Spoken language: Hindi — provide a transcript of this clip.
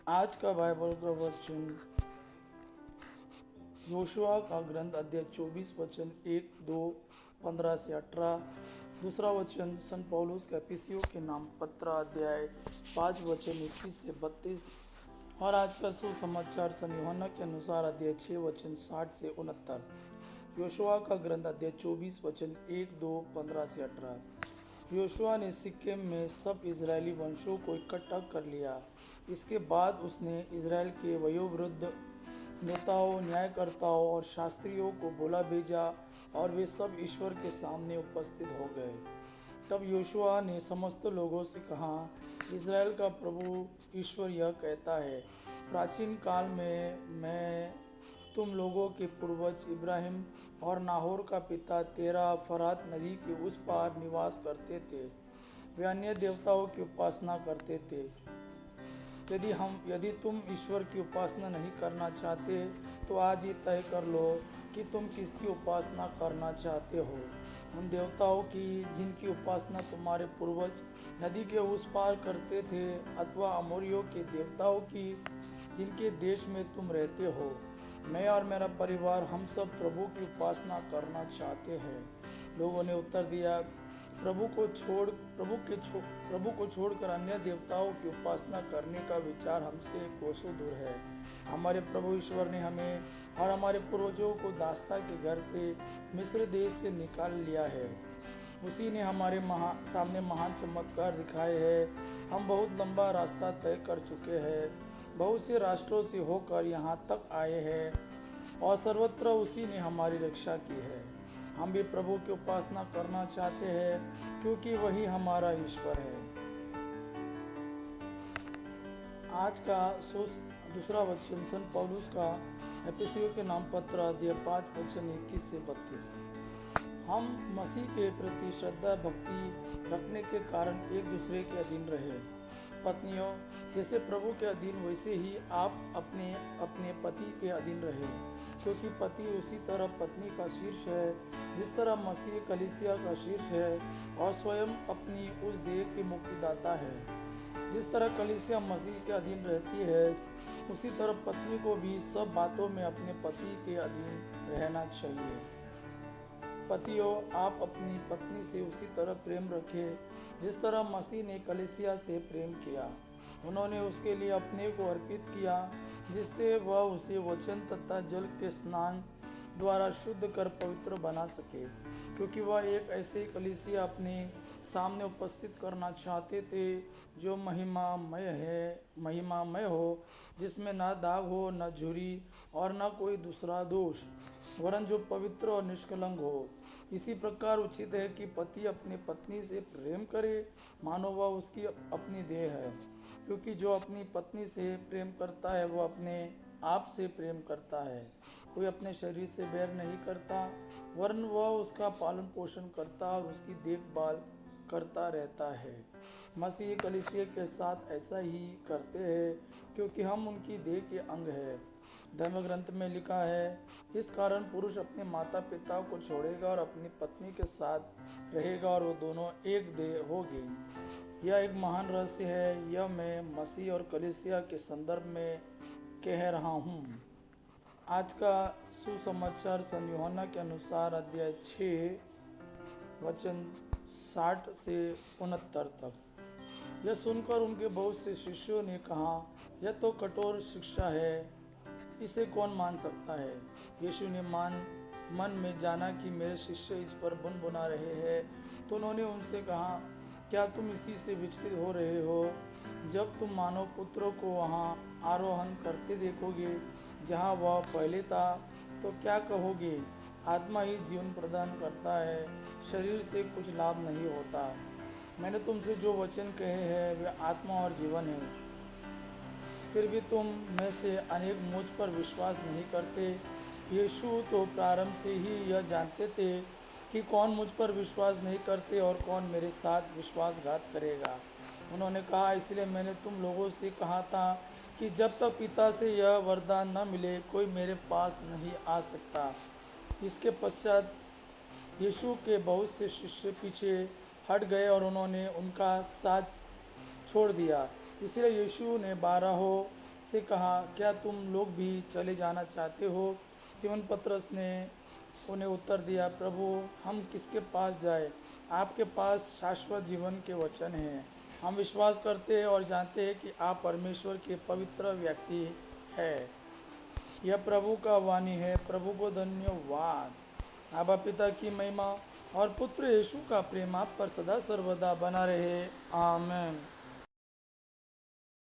आज का बाइबल का वचन योशुआ का ग्रंथ अध्याय 24 वचन 1, 2, 15 से 18। दूसरा वचन संत पौलुस के एफिसियों के नाम पत्र अध्याय 5 वचन 21 से 32। और आज का सुसमाचार संत यूहन्ना के अनुसार अध्याय 6 वचन 60 से 69। योशुआ का ग्रंथ अध्याय 24 वचन 1, 2, 15 से 18। योशुआ ने सिक्किम में सब इजरायली वंशों को इकट्ठा कर लिया। इसके बाद उसने इजराइल के वयोवृद्ध नेताओं, न्यायकर्ताओं और शास्त्रियों को बुला भेजा और वे सब ईश्वर के सामने उपस्थित हो गए। तब योशुआ ने समस्त लोगों से कहा, इजराइल का प्रभु ईश्वर यह कहता है, प्राचीन काल में मैं तुम लोगों के पूर्वज इब्राहिम और नाहोर का पिता तेरा फरात नदी के उस पार निवास करते थे। वे अन्य देवताओं की उपासना करते थे। यदि तुम ईश्वर की उपासना नहीं करना चाहते तो आज ही तय कर लो कि तुम किसकी उपासना करना चाहते हो, उन देवताओं की जिनकी उपासना तुम्हारे पूर्वज नदी के उस पार करते थे, अथवा अमोरियों के देवताओं की जिनके देश में तुम रहते हो। मैं और मेरा परिवार हम सब प्रभु की उपासना करना चाहते हैं। लोगों ने उत्तर दिया, प्रभु को छोड़कर अन्य देवताओं की उपासना करने का विचार हमसे कोसों दूर है। हमारे प्रभु ईश्वर ने हमें और हमारे पूर्वजों को दास्ता के घर से मिस्र देश से निकाल लिया है। उसी ने हमारे सामने महान चमत्कार दिखाए हैं। हम बहुत लंबा रास्ता तय कर चुके हैं, बहुत से राष्ट्रों से होकर यहाँ तक आए हैं और सर्वत्र उसी ने हमारी रक्षा की है। हम भी प्रभु की उपासना करना चाहते हैं क्योंकि वही हमारा ईश्वर है। आज का दूसरा वचन संत पौलुस का एफिसियों के नाम पत्र अध्याय 5 वचन 21 से 32। हम मसीह के प्रति श्रद्धा भक्ति रखने के कारण एक दूसरे के अधीन रहे। पत्नियों, जैसे प्रभु के अधीन वैसे ही आप अपने अपने पति के अधीन रहे, क्योंकि पति उसी तरह पत्नी का शीर्ष है जिस तरह मसीह कलीसिया का शीर्ष है और स्वयं अपनी उस देह के मुक्तिदाता है। जिस तरह कलीसिया मसीह के अधीन रहती है, उसी तरह पत्नी को भी सब बातों में अपने पति के अधीन रहना चाहिए। पतियों, आप अपनी पत्नी से उसी तरह प्रेम रखें जिस तरह मसीह ने कलीसिया से प्रेम किया। उन्होंने उसके लिए अपने को अर्पित किया, जिससे वह उसे वचन तथा जल के स्नान द्वारा शुद्ध कर पवित्र बना सके, क्योंकि वह एक ऐसे कलीसिया अपने सामने उपस्थित करना चाहते थे जो महिमामय हो, जिसमें न दाग हो, न झुर्री और न कोई दूसरा दोष, वरन जो पवित्र और निष्कलंक हो। इसी प्रकार उचित है कि पति अपनी पत्नी से प्रेम करे मानो वह उसकी अपनी देह है, क्योंकि जो अपनी पत्नी से प्रेम करता है वह अपने आप से प्रेम करता है। कोई अपने शरीर से बैर नहीं करता, वरन वह उसका पालन पोषण करता और उसकी देखभाल करता रहता है। मसीह कलीसिया के साथ ऐसा ही करते हैं, क्योंकि हम उनकी देह के अंग हैं। धर्म ग्रंथ में लिखा है, इस कारण पुरुष अपने माता पिता को छोड़ेगा और अपनी पत्नी के साथ रहेगा और वो दोनों एक देह होंगे। यह एक महान रहस्य है। यह मैं मसीह और कलीसिया के संदर्भ में कह रहा हूँ। आज का सुसमाचार संत यूहन्ना के अनुसार अध्याय 6 वचन 60 से 69 तक। यह सुनकर उनके बहुत से शिष्यों ने कहा, यह तो कठोर शिक्षा है, इसे कौन मान सकता है। यीशु ने मन में जाना कि मेरे शिष्य इस पर बुनबुना रहे हैं, तो उन्होंने उनसे कहा, क्या तुम इसी से विचलित हो रहे हो? जब तुम मानव पुत्र को वहाँ आरोहण करते देखोगे जहाँ वह पहले था, तो क्या कहोगे? आत्मा ही जीवन प्रदान करता है, शरीर से कुछ लाभ नहीं होता। मैंने तुमसे जो वचन कहे हैं वे आत्मा और जीवन है। फिर भी तुम में से अनेक मुझ पर विश्वास नहीं करते। यीशु तो प्रारंभ से ही यह जानते थे कि कौन मुझ पर विश्वास नहीं करते और कौन मेरे साथ विश्वासघात करेगा। उन्होंने कहा, इसलिए मैंने तुम लोगों से कहा था कि जब तक पिता से यह वरदान न मिले कोई मेरे पास नहीं आ सकता। इसके पश्चात यीशु के बहुत से शिष्य पीछे हट गए और उन्होंने उनका साथ छोड़ दिया। इसलिए यीशु ने 12 से कहा, क्या तुम लोग भी चले जाना चाहते हो? सिमोन पतरस ने उन्हें उत्तर दिया, प्रभु, हम किसके पास जाए? आपके पास शाश्वत जीवन के वचन हैं। हम विश्वास करते हैं और जानते हैं कि आप परमेश्वर के पवित्र व्यक्ति है। यह प्रभु का वाणी है। प्रभु को धन्यवाद। आबा पिता की महिमा और पुत्र यीशु का प्रेम आप पर सदा सर्वदा बना रहे। आमेन।